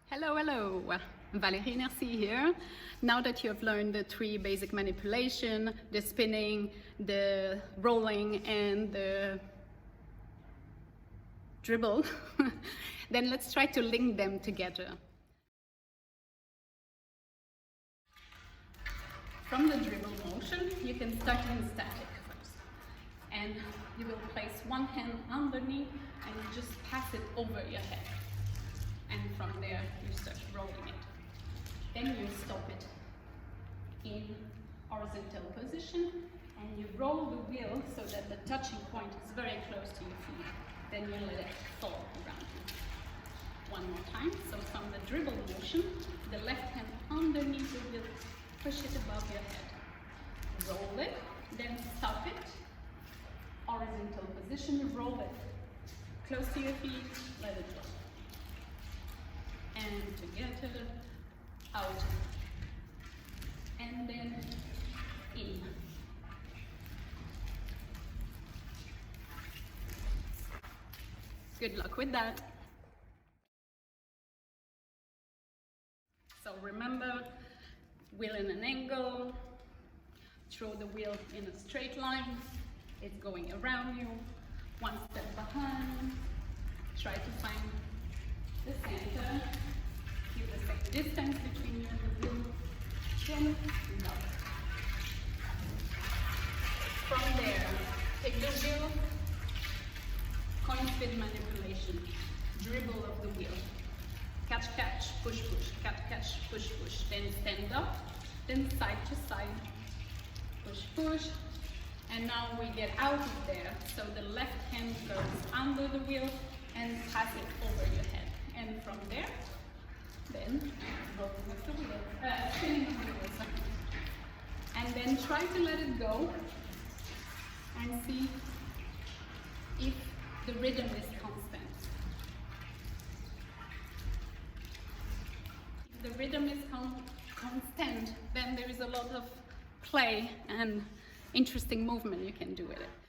Hello, hello! Valérie Nercy here. Now that you have learned the three basic manipulation, the spinning, the rolling and the dribble, then let's try to link them together. From the dribble motion, you can start in static first. And you will place one hand underneath and you just pass it over your head. And from there you start rolling it. Then you stop it in horizontal position and you roll the wheel so that the touching point is very close to your feet. Then you let it fall around you. One more time. So from the dribble motion, the left hand underneath the wheel, push it above your head. Roll it, then stop it. Horizontal position, roll it close to your feet, let it go. And together, out, and then in. Good luck with that. So remember, wheel in an angle, throw the wheel in a straight line, it's going around you, one step behind, try to find the center, keep the same distance between you and the wheel, then up. From there, take the wheel, coin spin manipulation, dribble of the wheel, catch, catch, push, push, catch, push, push, then stand up, then side to side, push, push, and now we get out of there, so the left hand goes under the wheel and pass it over your head. And from there, then rolling with the wheel, spinning with the wheel. And then try to let it go and see if the rhythm is constant. If the rhythm is constant, then there is a lot of play and interesting movement you can do with it.